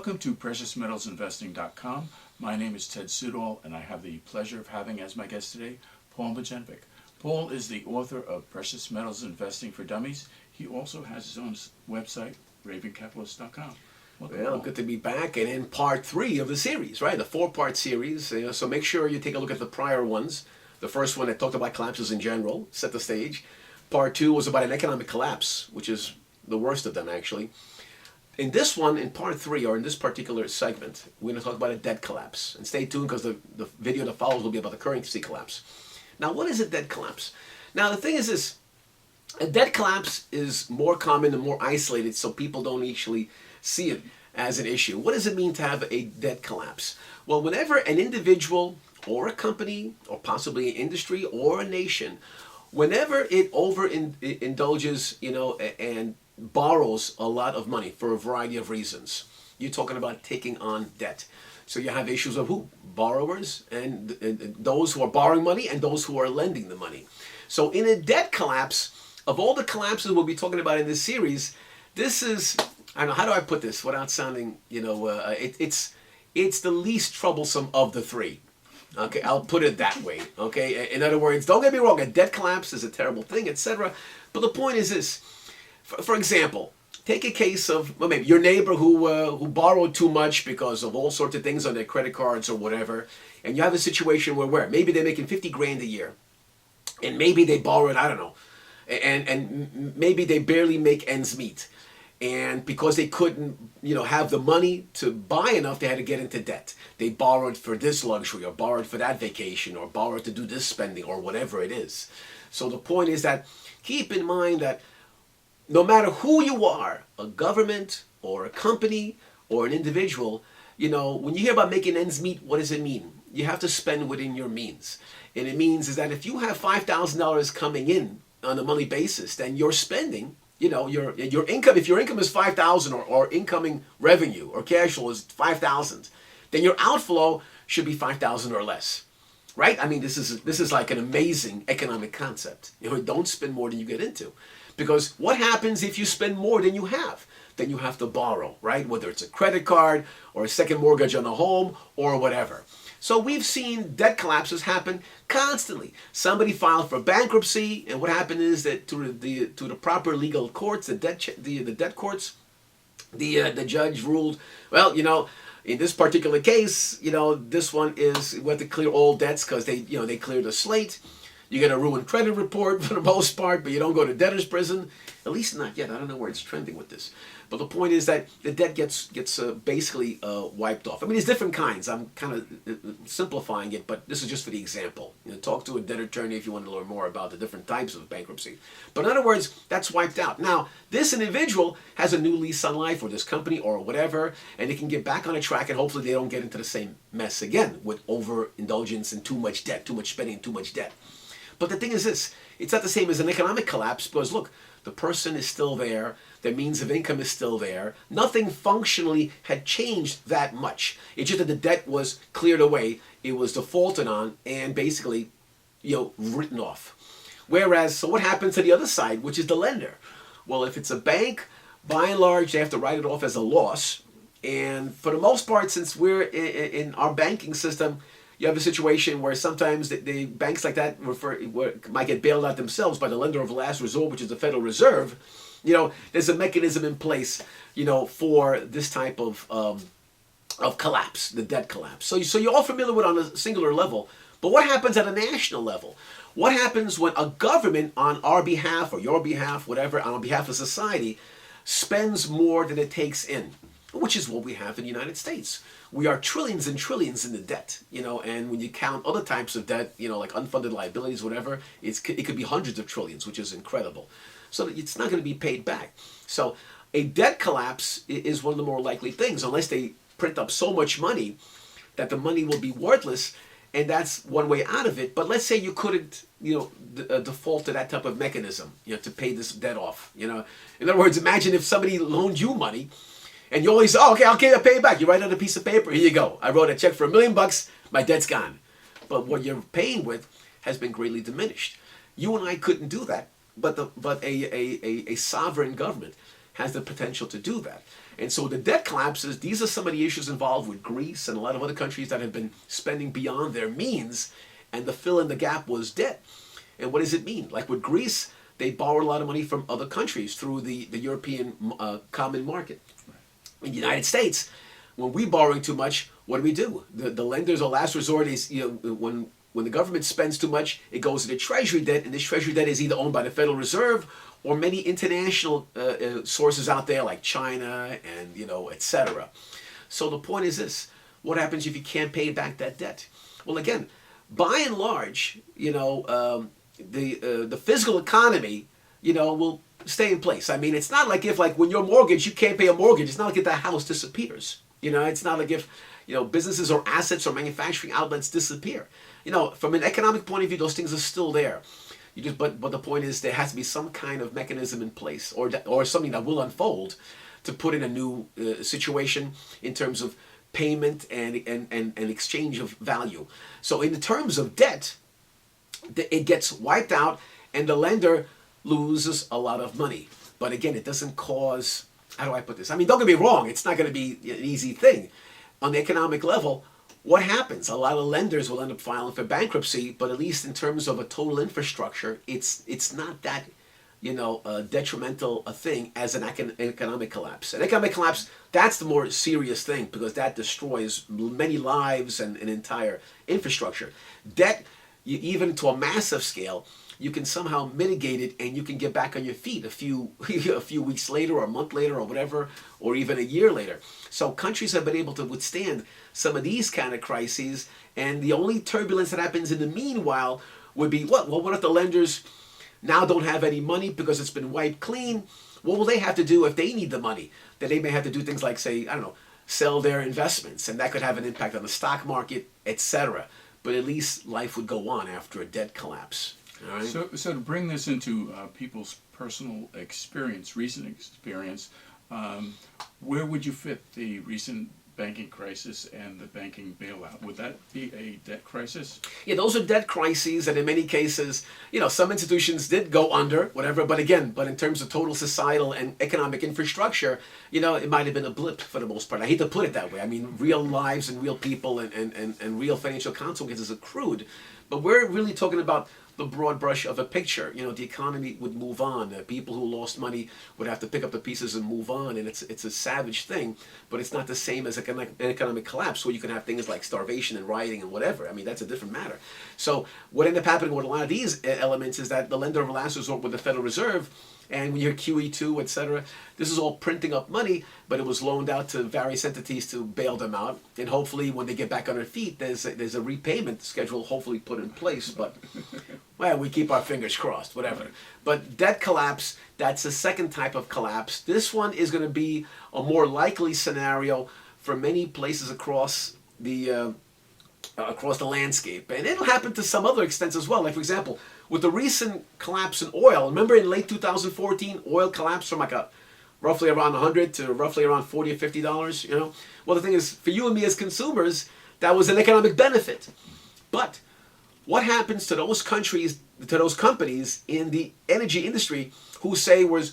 Welcome to PreciousMetalsInvesting.com. My name is Ted Sudol, and I have the pleasure of having as my guest today Paul Majenvik. Paul is the author of Precious Metals Investing for Dummies. He also has his own website, RavenCapitalist.com. Welcome, Well, Paul. good to be back and in part 3 of the series, right? The 4-part series. So make sure you take a look at the prior ones. The first one that talked about collapses in general, set the stage. Part 2 was about an economic collapse, which is the worst of them, actually. In this one, in part 3, or in this particular segment, we're going to talk about a debt collapse. And stay tuned because the video that follows will be about the currency collapse. Now, what is a debt collapse? Now, the thing is this. A debt collapse is more common and more isolated, so people don't actually see it as an issue. What does it mean to have a debt collapse? Well, whenever an individual or a company or possibly an industry or a nation, whenever it overindulges, and borrows a lot of money for a variety of reasons, you're talking about taking on debt. So you have issues of who? Borrowers and those who are borrowing money and those who are lending the money. So in a debt collapse, of all the collapses we'll be talking about in this series, this is, I don't know, how do I put this without sounding, it's the least troublesome of the three. Okay, I'll put it that way. Okay, in other words, don't get me wrong, a debt collapse is a terrible thing, etc. But the point is this. For example, take a case of, well, maybe your neighbor who borrowed too much because of all sorts of things on their credit cards or whatever, and you have a situation where maybe they're making 50 grand a year, and maybe they borrowed, I don't know, and maybe they barely make ends meet. And because they couldn't, have the money to buy enough, they had to get into debt. They borrowed for this luxury, or borrowed for that vacation, or borrowed to do this spending, or whatever it is. So the point is that keep in mind that no matter who you are, a government or a company or an individual, when you hear about making ends meet, what does it mean? You have to spend within your means. And it means is that if you have $5,000 coming in on a monthly basis, then your spending, your income, if your income is $5,000 or incoming revenue or cash flow is $5,000, then your outflow should be $5,000 or less. Right? I mean, this is like an amazing economic concept. Don't spend more than you get into. Because what happens if you spend more than you have? Then you have to borrow, right? Whether it's a credit card or a second mortgage on a home or whatever. So we've seen debt collapses happen constantly. Somebody filed for bankruptcy, and what happened is that to the proper legal courts, the debt courts, the judge ruled, well, in this particular case, this one is we have to clear all debts because they cleared the slate. You get a ruined credit report for the most part, but you don't go to debtor's prison. At least not yet. I don't know where it's trending with this. But the point is that the debt gets basically wiped off. I mean, there's different kinds. I'm kind of simplifying it, but this is just for the example. Talk to a debt attorney if you want to learn more about the different types of bankruptcy. But in other words, that's wiped out. Now, this individual has a new lease on life, or this company, or whatever, and they can get back on a track, and hopefully they don't get into the same mess again with overindulgence and too much debt, too much spending, too much debt. But the thing is this, it's not the same as an economic collapse because, look, the person is still there, their means of income is still there, nothing functionally had changed that much. It's just that the debt was cleared away, it was defaulted on, and basically, written off. Whereas, so what happens to the other side, which is the lender? Well, if it's a bank, by and large, they have to write it off as a loss. And for the most part, since we're in our banking system, you have a situation where sometimes the banks like that might get bailed out themselves by the lender of last resort, which is the Federal Reserve. There's a mechanism in place, for this type of collapse, the debt collapse. So you're all familiar with it on a singular level. But what happens at a national level? What happens when a government on our behalf or your behalf, whatever, on behalf of society, spends more than it takes in? Which is what we have in the United States. We are trillions and trillions in the debt, and when you count other types of debt, like unfunded liabilities, whatever, it could be hundreds of trillions, which is incredible. So it's not going to be paid back. So a debt collapse is one of the more likely things, unless they print up so much money that the money will be worthless, and that's one way out of it. But let's say you couldn't, default to that type of mechanism, to pay this debt off. In other words, imagine if somebody loaned you money, and you always say, oh, okay, I'll pay it back. You write on a piece of paper, here you go. I wrote a check for $1 million, my debt's gone. But what you're paying with has been greatly diminished. You and I couldn't do that, but a sovereign government has the potential to do that. And so the debt collapses, these are some of the issues involved with Greece and a lot of other countries that have been spending beyond their means, and the fill in the gap was debt. And what does it mean? Like with Greece, they borrowed a lot of money from other countries through the European common market. In the United States, when we borrowing too much, what do? The lenders, our last resort is, when the government spends too much, it goes into treasury debt, and this treasury debt is either owned by the Federal Reserve or many international sources out there like China and, etc. So the point is this: what happens if you can't pay back that debt? Well, again, by and large, the physical economy, will stay in place. I mean, it's not like if, like, when your mortgage, you can't pay a mortgage. It's not like if that house disappears. It's not like if, businesses or assets or manufacturing outlets disappear. From an economic point of view, those things are still there. But the point is, there has to be some kind of mechanism in place, or something that will unfold, to put in a new situation in terms of payment and exchange of value. So in the terms of debt, it gets wiped out, and the lender loses a lot of money. But again, it doesn't cause, how do I put this? I mean, don't get me wrong, it's not going to be an easy thing. On the economic level, what happens? A lot of lenders will end up filing for bankruptcy, but at least in terms of a total infrastructure, it's not that, detrimental a thing as an economic collapse. An economic collapse, that's the more serious thing, because that destroys many lives and an entire infrastructure. Debt, even to a massive scale, you can somehow mitigate it, and you can get back on your feet a few weeks later, or a month later, or whatever, or even a year later. So countries have been able to withstand some of these kind of crises, and the only turbulence that happens in the meanwhile would be what? Well, what if the lenders now don't have any money because it's been wiped clean? What will they have to do if they need the money? Then they may have to do things like, say, I don't know, sell their investments, and that could have an impact on the stock market, etc. But at least life would go on after a debt collapse. All right? So to bring this into people's personal experience, recent experience, where would you fit the recent banking crisis and the banking bailout? Would that be a debt crisis? Yeah, those are debt crises, and in many cases, some institutions did go under, whatever, but in terms of total societal and economic infrastructure, it might have been a blip for the most part. I hate to put it that way. I mean, real lives and real people and real financial consequences accrued, but we're really talking about the broad brush of a picture. The economy would move on. People who lost money would have to pick up the pieces and move on, and it's a savage thing, but it's not the same as an economic collapse where you can have things like starvation and rioting and whatever. I mean, that's a different matter. So what ended up happening with a lot of these elements is that the lender of last resort with the Federal Reserve, and when you hear QE2, etc., this is all printing up money, but it was loaned out to various entities to bail them out, and hopefully when they get back on their feet, there's a repayment schedule hopefully put in place. But well, we keep our fingers crossed, whatever. But debt collapse, that's the second type of collapse. This one is going to be a more likely scenario for many places across the landscape, and it'll happen to some other extents as well. Like, for example, with the recent collapse in oil, remember in late 2014, oil collapsed from roughly around 100 to roughly around $40 or $50. Well, the thing is, for you and me as consumers, that was an economic benefit. But what happens to those countries, to those companies in the energy industry who say was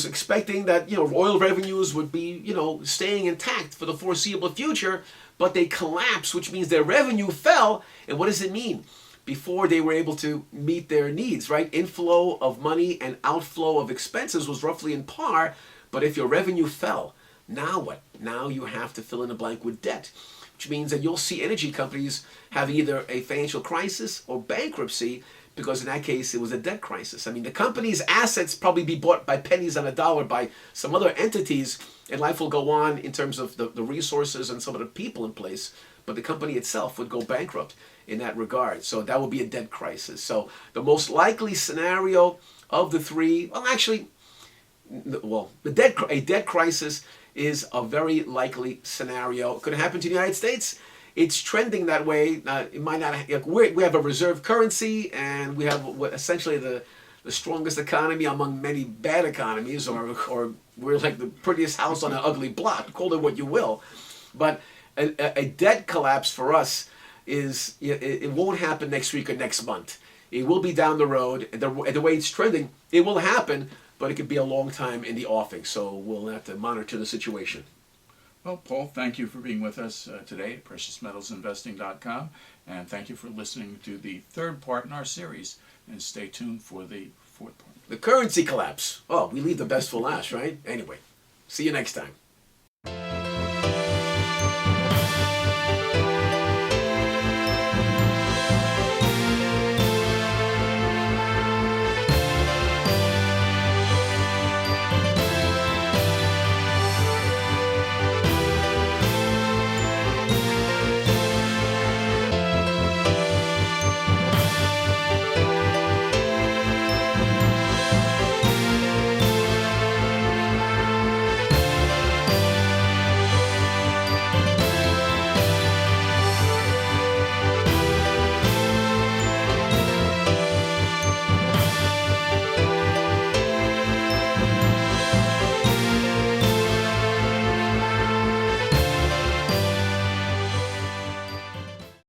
expecting that oil revenues would be staying intact for the foreseeable future, but they collapsed, which means their revenue fell. And what does it mean? Before they were able to meet their needs, right? Inflow of money and outflow of expenses was roughly in par, but if your revenue fell, now what? Now you have to fill in the blank with debt, which means that you'll see energy companies have either a financial crisis or bankruptcy, because in that case it was a debt crisis. I mean, the company's assets probably be bought by pennies on a dollar by some other entities, and life will go on in terms of the resources and some of the people in place, but the company itself would go bankrupt in that regard. So that would be a debt crisis. So the most likely scenario of the three, a debt crisis is a very likely scenario. It could happen to the United States. It's trending that way. It might not. We have a reserve currency, and we have essentially the strongest economy among many bad economies, or we're like the prettiest house on an ugly block. Call it what you will, but a debt collapse for us is, it won't happen next week or next month. It will be down the road. The way it's trending, it will happen, but it could be a long time in the offing. So we'll have to monitor the situation. Well, Paul, thank you for being with us today at preciousmetalsinvesting.com, and thank you for listening to the third part in our series, and stay tuned for the fourth part. The currency collapse. Oh, we leave the best for last, right? Anyway, see you next time.